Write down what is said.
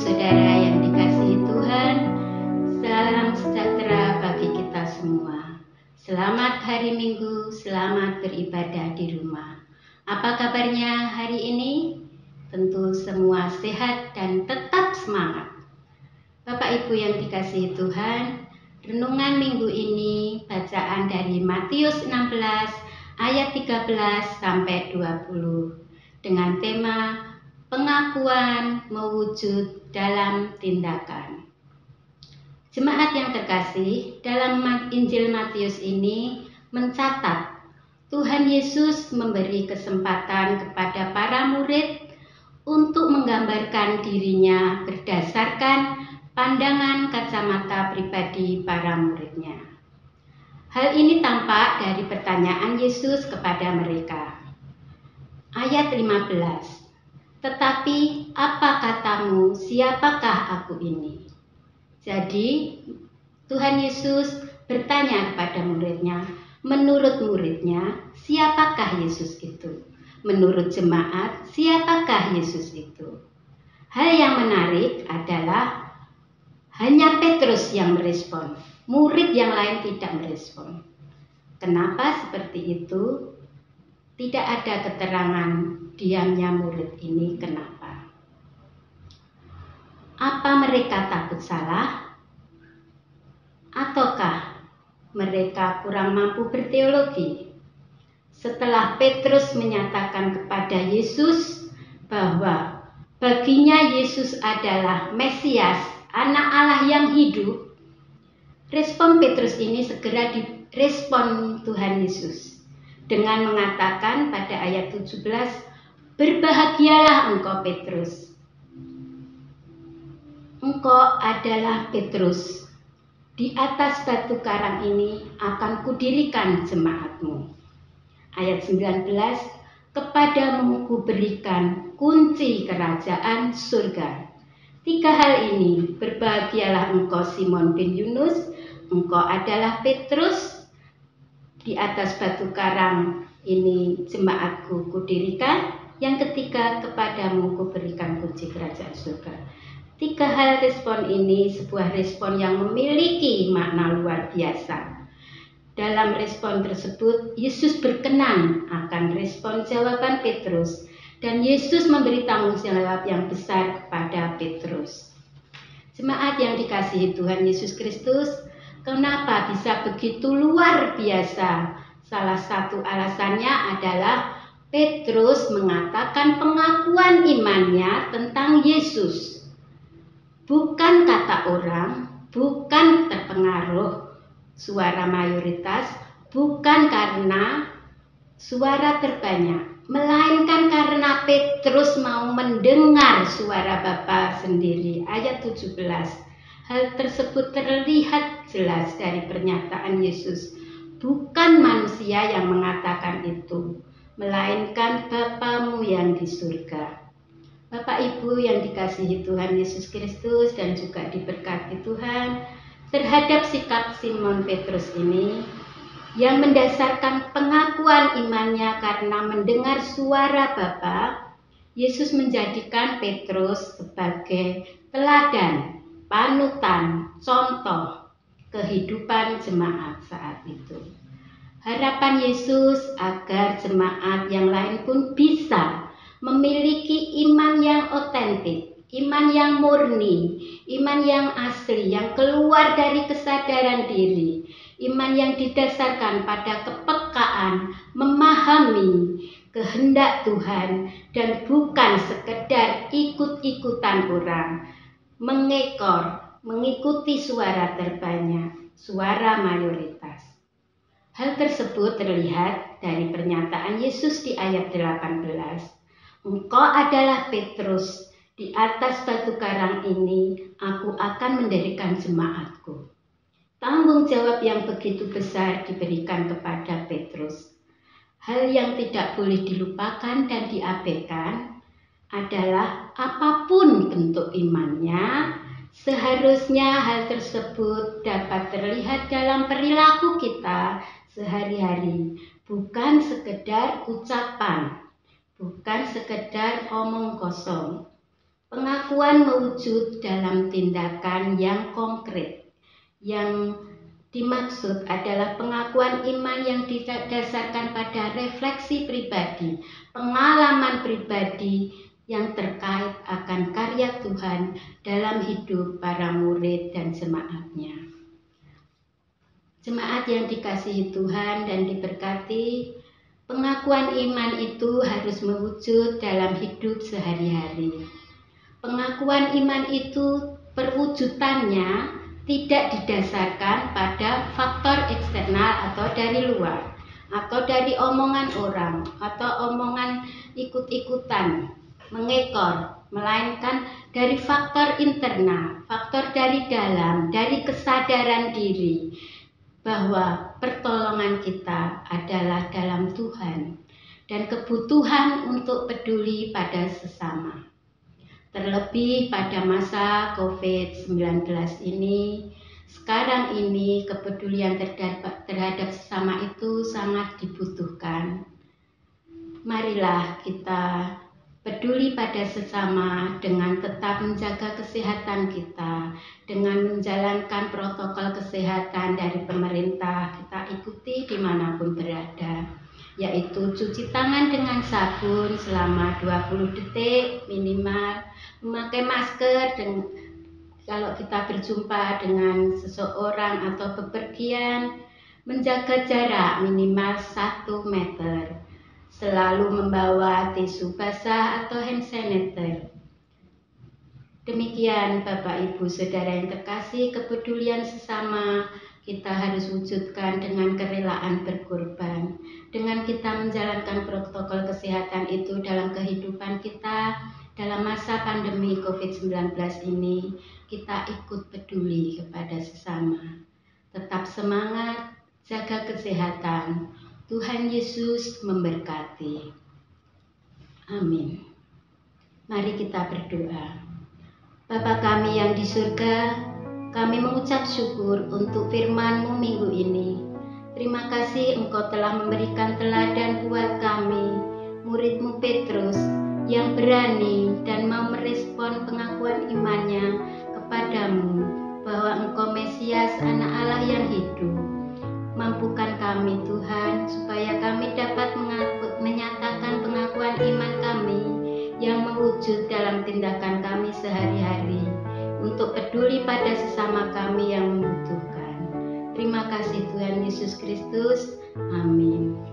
saudara yang dikasihi Tuhan, salam sejahtera bagi kita semua. Selamat hari Minggu, selamat beribadah di rumah. Apa kabarnya hari ini? Tentu semua sehat dan tetap semangat. Bapak Ibu yang dikasihi Tuhan, renungan minggu ini bacaan dari Matius 16 ayat 13 sampai 20 dengan tema pengakuan mewujud dalam tindakan. Jemaat yang terkasih, dalam Injil Matius ini mencatat Tuhan Yesus memberi kesempatan kepada para murid untuk menggambarkan dirinya berdasarkan pandangan kacamata pribadi para muridnya. Hal ini tampak dari pertanyaan Yesus kepada mereka. Ayat 15. Tetapi apa katamu, siapakah aku ini? Jadi Tuhan Yesus bertanya kepada muridnya, menurut muridnya, siapakah Yesus itu? Menurut jemaat, siapakah Yesus itu? Hal yang menarik adalah hanya Petrus yang merespon, murid yang lain tidak merespon. Kenapa seperti itu? Tidak ada keterangan diamnya murid ini kenapa. Apa mereka takut salah? Ataukah mereka kurang mampu berteologi? Setelah Petrus menyatakan kepada Yesus bahwa baginya Yesus adalah Mesias, anak Allah yang hidup, respon Petrus ini segera direspon Tuhan Yesus dengan mengatakan pada ayat 17, berbahagialah engkau Petrus. Engkau adalah Petrus. Di atas batu karang ini akan kudirikan jemaatmu. Ayat 19, kepadamu kuberikan kunci kerajaan surga. 3 hal ini, berbahagialah engkau Simon bin Yunus, engkau adalah Petrus. Di atas batu karang ini jemaatku kudirikan. Yang ketiga, kepadamu kuberikan kunci kerajaan surga. 3 hal respon ini sebuah respon yang memiliki makna luar biasa. Dalam respon tersebut, Yesus berkenan akan respon jawaban Petrus dan Yesus memberi tanggung jawab yang besar kepada Petrus. Jemaat yang dikasihi Tuhan Yesus Kristus, kenapa bisa begitu luar biasa? Salah satu alasannya adalah Petrus mengatakan pengakuan imannya tentang Yesus. Bukan kata orang, bukan terpengaruh suara mayoritas, bukan karena suara terbanyak, melainkan karena Petrus mau mendengar suara Bapa sendiri. Ayat 17. Hal tersebut terlihat jelas dari pernyataan Yesus. Bukan manusia yang mengatakan itu, melainkan Bapamu yang di surga. Bapak Ibu yang dikasihi Tuhan Yesus Kristus dan juga diberkati Tuhan, terhadap sikap Simon Petrus ini yang mendasarkan pengakuan imannya karena mendengar suara Bapa, Yesus menjadikan Petrus sebagai teladan, panutan, contoh kehidupan jemaat saat itu. Harapan Yesus agar jemaat yang lain pun bisa memiliki iman yang otentik, iman yang murni, iman yang asli, yang keluar dari kesadaran diri, iman yang didasarkan pada kepekaan, memahami kehendak Tuhan dan bukan sekedar ikut-ikutan orang, mengekor, mengikuti suara terbanyak, suara mayoritas. Hal tersebut terlihat dari pernyataan Yesus di ayat 18. Engkau adalah Petrus, di atas batu karang ini aku akan mendirikan jemaatku. Tanggung jawab yang begitu besar diberikan kepada Petrus. Hal yang tidak boleh dilupakan dan diabaikan adalah apapun bentuk imannya, seharusnya hal tersebut dapat terlihat dalam perilaku kita sehari-hari, bukan sekedar ucapan, bukan sekedar omong kosong. Pengakuan mewujud dalam tindakan yang konkret. Yang dimaksud adalah pengakuan iman yang didasarkan pada refleksi pribadi, pengalaman pribadi yang terkait akan karya Tuhan dalam hidup para murid dan jemaatnya. Jemaat yang dikasihi Tuhan dan diberkati, pengakuan iman itu harus mewujud dalam hidup sehari-hari. Pengakuan iman itu perwujudannya tidak didasarkan pada faktor eksternal atau dari luar, atau dari omongan orang, atau omongan ikut-ikutan, mengekor, melainkan dari faktor internal, faktor dari dalam, dari kesadaran diri, bahwa pertolongan kita adalah dalam Tuhan, dan kebutuhan untuk peduli pada sesama. Terlebih pada masa COVID-19 ini, sekarang ini kepedulian terhadap sesama itu sangat dibutuhkan. Marilah kita peduli pada sesama dengan tetap menjaga kesehatan kita, dengan menjalankan protokol kesehatan dari pemerintah, kita ikuti dimanapun berada, yaitu cuci tangan dengan sabun selama 20 detik minimal, memakai masker kalau kita berjumpa dengan seseorang atau bepergian, menjaga jarak minimal 1 meter, selalu membawa tisu basah atau hand sanitizer. Demikian Bapak Ibu Saudara yang terkasih, kepedulian sesama kita harus wujudkan dengan kerelaan berkorban. Dengan kita menjalankan protokol kesehatan itu dalam kehidupan kita, dalam masa pandemi COVID-19 ini, kita ikut peduli kepada sesama. Tetap semangat, jaga kesehatan. Tuhan Yesus memberkati. Amin. Mari kita berdoa. Bapa kami yang di surga, kami mengucap syukur untuk firman-Mu minggu ini. Terima kasih Engkau telah memberikan teladan buat kami, murid-Mu Petrus, yang berani dan mau merespon pengakuan imannya kepadamu, bahwa Engkau Mesias, Anak Allah yang hidup. Mampukan kami Tuhan, supaya kami dapat menyatakan pengakuan iman kami yang mewujud dalam tindakan kami sehari-hari, untuk peduli pada sesama kami yang membutuhkan. Terima kasih Tuhan Yesus Kristus. Amin.